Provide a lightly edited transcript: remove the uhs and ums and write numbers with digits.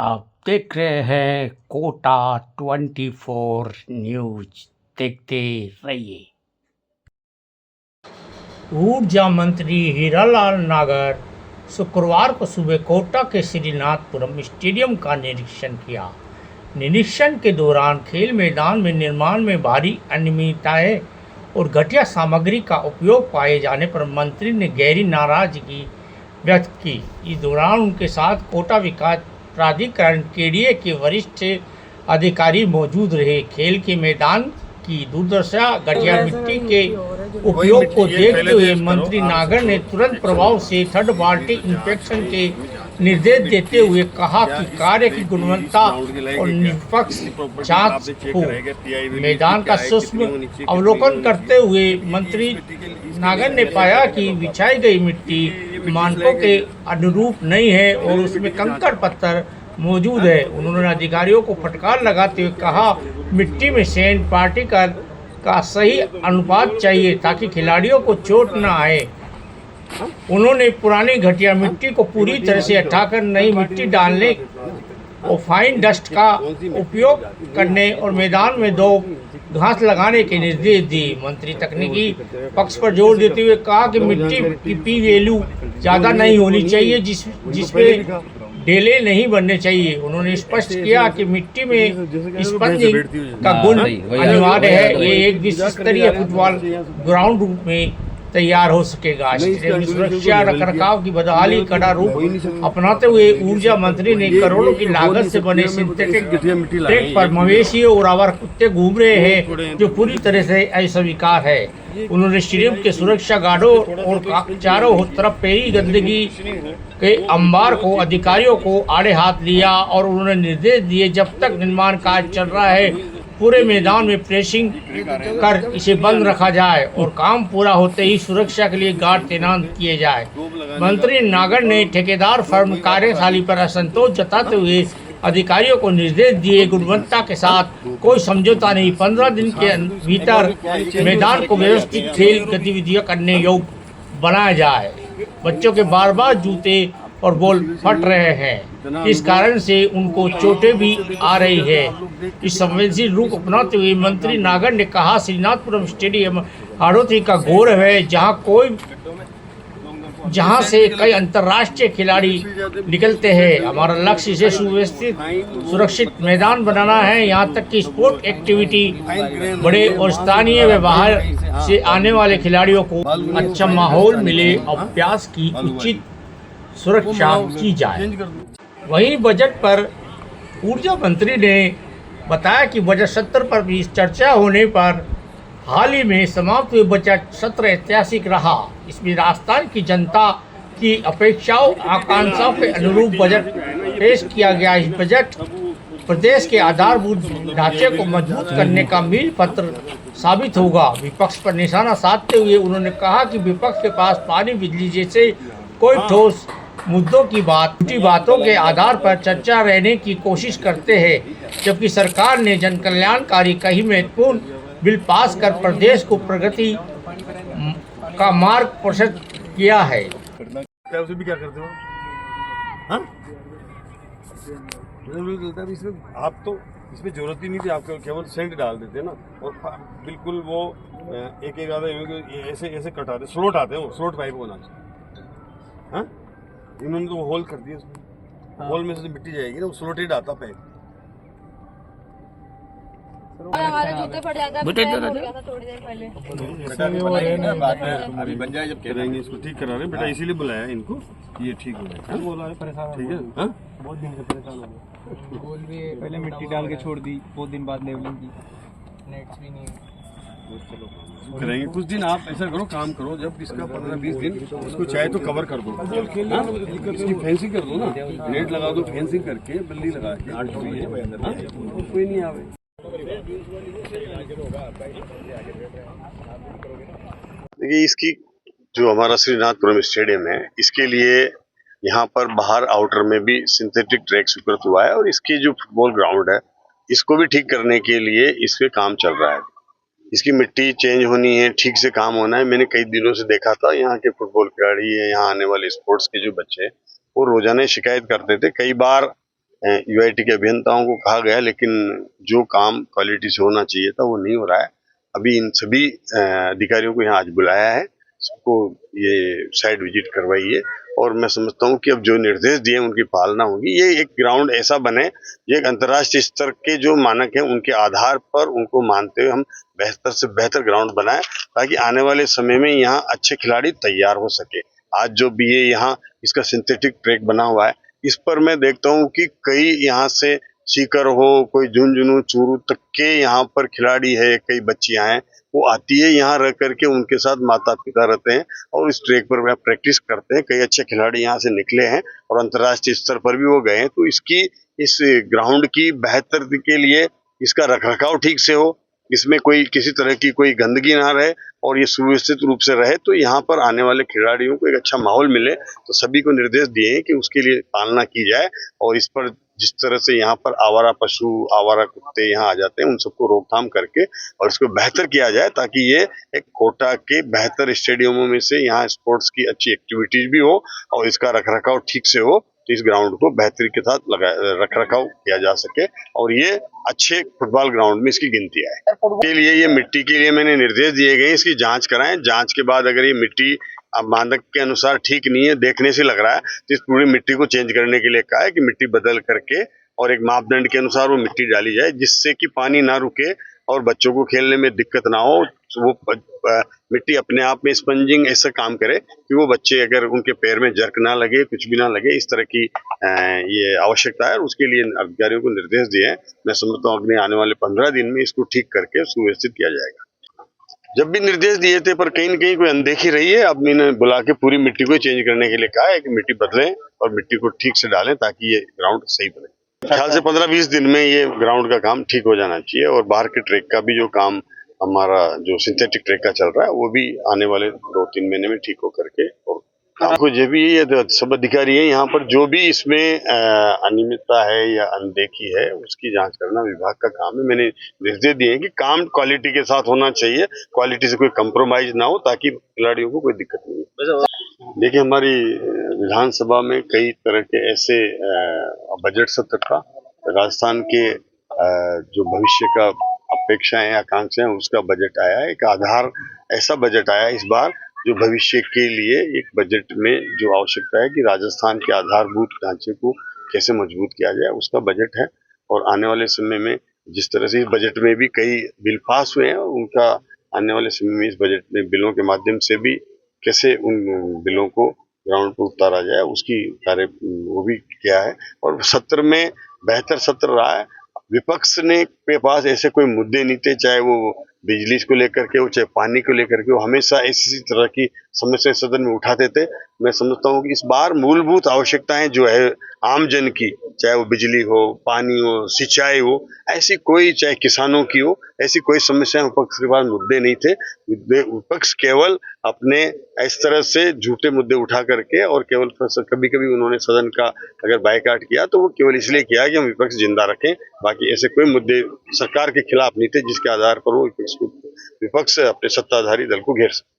आप देख रहे हैं कोटा 24 न्यूज। देखते रहिए। ऊर्जा मंत्री हीरालाल नागर शुक्रवार को सुबह कोटा के श्रीनाथपुरम स्टेडियम का निरीक्षण किया। निरीक्षण के दौरान खेल मैदान में निर्माण में भारी अनियमितताएं और घटिया सामग्री का उपयोग पाए जाने पर मंत्री ने गहरी नाराजगी व्यक्त की। इस दौरान उनके साथ कोटा विकास प्राधिकरण केडीए के वरिष्ठ अधिकारी मौजूद रहे। खेल के मैदान की दुर्दशा, घटिया मिट्टी के उपयोग को देखते हुए मंत्री नागर ने तुरंत प्रभाव से थर्ड पार्टी इंस्पेक्शन के निर्देश देते हुए कहा कि कार्य की गुणवत्ता और निष्पक्ष जांच हो। मैदान का सूक्ष्म अवलोकन करते हुए मंत्री नागर ने पाया कि बिछाई गई मिट्टी मानकों के अनुरूप नहीं है और उसमें कंकड़ पत्थर मौजूद है। उन्होंने अधिकारियों को फटकार लगाते हुए कहा, मिट्टी में सैंड पार्टिकल का सही अनुपात चाहिए ताकि खिलाड़ियों को चोट न आए। उन्होंने पुरानी घटिया मिट्टी को पूरी तरह से हटाकर नई मिट्टी डालने और फाइन डस्ट का उपयोग करने और मैदान में 2 घास लगाने के निर्देश दिए। मंत्री तकनीकी पक्ष पर जोर देते हुए कहा कि मिट्टी की पी वैल्यू ज़्यादा नहीं होनी चाहिए, जिसमें ढेले नहीं बनने चाहिए। उन्होंने स्पष्ट किया कि मिट्टी में स्पंजिंग का गुण अनिवार्य है। ये एक विश्व स्तरीय फुटबॉल ग्राउंड रूप में तैयार हो सकेगा। सुरक्षा रखरखाव की बदहाली कड़ा रूप अपनाते हुए ऊर्जा मंत्री ने करोड़ों की लागत से बने सिंथेटिक ट्रैक पर मवेशियों और आवारा कुत्ते घूम रहे हैं, जो पूरी तरह से अस्वीकार है। उन्होंने स्टेडियम के सुरक्षा गार्डों और चारों तरफ फैली गंदगी के अंबार को अधिकारियों को आड़े हाथ लिया और उन्होंने निर्देश दिए, जब तक निर्माण कार्य चल रहा है पूरे मैदान में प्रेसिंग कर इसे बंद रखा जाए और काम पूरा होते ही सुरक्षा के लिए गार्ड तैनात किए जाए। मंत्री नागर ने ठेकेदार फर्म कार्यशाला पर असंतोष जताते हुए अधिकारियों को निर्देश दिए, गुणवत्ता के साथ कोई समझौता नहीं। 15 दिन के भीतर मैदान को व्यवस्थित खेल गतिविधियां करने योग्य बनाया जाए। बच्चों के बार बार जूते और बॉल फट रहे हैं, इस कारण से उनको चोटें भी आ रही है। इस संवेदनशील रूप अपनाते हुए मंत्री नागर ने कहा, श्रीनाथपुरम स्टेडियम हाड़ौती का गौरव है, जहां से कई अंतर्राष्ट्रीय खिलाड़ी निकलते हैं। हमारा लक्ष्य इसे सुव्यवस्थित सुरक्षित मैदान बनाना है, यहां तक कि स्पोर्ट एक्टिविटी बड़े और स्थानीय व बाहर से आने वाले खिलाड़ियों को अच्छा माहौल मिले, अभ्यास की उचित सुरक्षा की जाए। वहीं बजट पर ऊर्जा मंत्री ने बताया कि बजट सत्र पर भी चर्चा होने पर हाल ही में समाप्त हुए बजट सत्र ऐतिहासिक रहा। इसमें राजस्थान की जनता की अपेक्षाओं आकांक्षाओं के अनुरूप बजट पेश किया गया। इस बजट प्रदेश के आधारभूत ढांचे को मजबूत करने का मील पत्र साबित होगा। विपक्ष पर निशाना साधते हुए उन्होंने कहा कि विपक्ष के पास पानी बिजली जैसे कोई ठोस मुद्दों की झूठी बातों के आधार पर चर्चा रहने की कोशिश करते हैं, जबकि सरकार ने जन कल्याणकारी कई महत्वपूर्ण बिल पास कर प्रदेश को प्रगति का मार्ग प्रशस्त किया है। भी क्या करते हो? हाँ? आप तो इसमें जरूरत ही नहीं थी, आप केवल सेंट डाल देते ना और बिल्कुल वो एक आधा ऐसे ऐसे कटाते, स्लोट आते हैं, वो स्लोट पाइप होना चाहिए। हाँ? इन्होंने तो होल कर दिया उसमें। हाँ। होल में से मिट्टी जाएगी ना, वो स्लोटेड डालता पाइप। हमारे जूते फट जाता है, थोड़ी देर पहले। अभी बन जाए जब करेंगे, इसको ठीक करा रहे हैं बेटा, इसीलिए बुलाया है इनको, ये ठीक हो जाए। बोला है परेशान, ठीक है। हाँ, बहुत दिन से परेशान हो गए। बोल भी पहले मिट्टी डाल के छोड़ दी, बहुत दिन बाद लेवलिंग की, नेट्स भी नहीं करेंगे। कुछ दिन आप ऐसा करो, काम करो, जब इसका 15-20 दिन इसको चाहे तो कवर कर दो, इसकी फेंसिंग कर दो ना, नेट लगा दो, फेंसिंग करके बल्ली लगा के 8 कोई नहीं आवे। देखिए, इसकी जो हमारा श्रीनाथपुरम स्टेडियम है, इसके लिए यहाँ पर बाहर आउटर में भी सिंथेटिक ट्रैक स्वीकृत हुआ है और इसकी जो फुटबॉल ग्राउंड है, इसको भी ठीक करने के लिए इस पे काम चल रहा है। इसकी मिट्टी चेंज होनी है, ठीक से काम होना है। मैंने कई दिनों से देखा था, यहाँ के फुटबॉल खिलाड़ी है, यहाँ आने वाले स्पोर्ट्स के जो बच्चे हैं, वो रोजाना शिकायत करते थे। कई बार यूआईटी के अभियंताओं को कहा गया, लेकिन जो काम क्वालिटी से होना चाहिए था वो नहीं हो रहा है। अभी इन सभी अधिकारियों को यहाँ आज बुलाया है, सबको ये साइट विजिट करवाई है, और मैं समझता हूँ कि अब जो निर्देश दिए उनकी पालना होगी। ये एक ग्राउंड ऐसा बने, ये एक अंतर्राष्ट्रीय स्तर के जो मानक हैं उनके आधार पर उनको मानते हुए हम बेहतर से बेहतर ग्राउंड बनाएं, ताकि आने वाले समय में यहाँ अच्छे खिलाड़ी तैयार हो सके। आज जो भी ये यहाँ इसका सिंथेटिक ट्रैक बना हुआ है, इस पर मैं देखता हूँ कि कई यहाँ से सीकर हो, कोई झुंझुनू चूरू तक के यहाँ पर खिलाड़ी है, कई बच्चियां हैं, वो आती है यहाँ रह करके, उनके साथ माता पिता रहते हैं और इस ट्रैक पर वह प्रैक्टिस करते हैं। कई अच्छे खिलाड़ी यहाँ से निकले हैं और अंतर्राष्ट्रीय स्तर पर भी वो गए हैं। तो इस ग्राउंड की बेहतर के लिए इसका रखरखाव ठीक से हो, इसमें कोई किसी तरह की कोई गंदगी ना रहे और ये सुव्यवस्थित रूप से रहे, तो यहाँ पर आने वाले खिलाड़ियों को एक अच्छा माहौल मिले। तो सभी को निर्देश दिए हैं कि उसके लिए पालना की जाए, और इस पर जिस तरह से यहाँ पर आवारा पशु, आवारा कुत्ते यहाँ आ जाते हैं, उन सबको रोकथाम करके और इसको बेहतर किया जाए, ताकि ये एक कोटा के बेहतर स्टेडियमों में से यहाँ स्पोर्ट्स की अच्छी एक्टिविटीज भी हो और इसका रखरखाव ठीक से हो, तो इस ग्राउंड को बेहतरी के साथ रखरखाव किया जा सके और ये अच्छे फुटबॉल ग्राउंड में इसकी गिनती आए। के लिए ये मिट्टी के लिए मैंने निर्देश दिए गए, इसकी जांच कराएं। जांच के बाद अगर ये मिट्टी अब मानक के अनुसार ठीक नहीं है, देखने से लग रहा है, तो इस पूरी मिट्टी को चेंज करने के लिए कहा है कि मिट्टी बदल करके और एक मापदंड के अनुसार वो मिट्टी डाली जाए, जिससे कि पानी ना रुके और बच्चों को खेलने में दिक्कत ना हो। वो मिट्टी अपने आप में स्पंजिंग ऐसा काम करे कि वो बच्चे अगर उनके पैर में जर्क ना लगे, कुछ भी ना लगे, इस तरह की ये आवश्यकता है और उसके लिए अधिकारियों को निर्देश दिए हैं। मैं समझता हूँ अगले आने वाले 15 दिन में इसको ठीक करके सुव्यवस्थित किया जाएगा। जब भी निर्देश दिए थे पर कहीं न कहीं कोई अनदेखी रही है, अब मैंने बुला के पूरी मिट्टी को चेंज करने के लिए कहा है कि मिट्टी बदलें और मिट्टी को ठीक से डालें, ताकि ये ग्राउंड सही बने। ख्याल से 15-20 दिन में ये ग्राउंड का काम ठीक हो जाना चाहिए और बाहर के ट्रैक का भी जो काम हमारा जो सिंथेटिक ट्रैक का चल रहा है, वो भी आने वाले 2-3 महीने में ठीक हो करके, और आपको ये भी ये सब अधिकारी है यहाँ पर, जो भी इसमें अनियमितता है या अनदेखी है उसकी जांच करना विभाग का काम है। मैंने निर्देश दिए हैं कि काम क्वालिटी के साथ होना चाहिए, क्वालिटी से कोई कंप्रोमाइज ना हो, ताकि खिलाड़ियों को कोई दिक्कत नहीं हो। देखिए, हमारी विधानसभा में कई तरह के ऐसे बजट सत्र का, राजस्थान के जो भविष्य का अपेक्षाएं आकांक्षाएं उसका बजट आया है। एक आधार ऐसा बजट आया इस बार जो भविष्य के लिए एक बजट में जो आवश्यकता है कि राजस्थान के आधारभूत ढांचे को कैसे मजबूत किया जाए, उसका बजट है। और आने वाले समय में जिस तरह से इस बजट में भी कई बिल पास हुए हैं, उनका आने वाले समय में इस बजट में बिलों के माध्यम से भी कैसे उन बिलों को ग्राउंड पर उतारा जाए, उसकी कार्य वो भी किया है। और सत्र में बेहतर सत्र रहा है। विपक्ष ने के पास ऐसे कोई मुद्दे नहीं थे, चाहे वो बिजली को लेकर के हो, चाहे पानी को लेकर के हो, हमेशा इसी तरह की समस्या सदन में उठाते थे। मैं समझता हूँ कि इस बार मूलभूत आवश्यकताएं जो है आम जन की, चाहे वो बिजली हो, पानी हो, सिंचाई हो, ऐसी कोई, चाहे किसानों की हो, ऐसी कोई समस्या विपक्ष के पास मुद्दे नहीं थे। विपक्ष केवल अपने इस तरह से झूठे मुद्दे उठा करके, और केवल कभी कभी उन्होंने सदन का अगर बायकाट किया तो वो केवल इसलिए किया कि हम विपक्ष जिंदा रखें। बाकी ऐसे कोई मुद्दे सरकार के खिलाफ नहीं थे जिसके आधार पर वो विपक्ष अपने सत्ताधारी दल को घेर सके।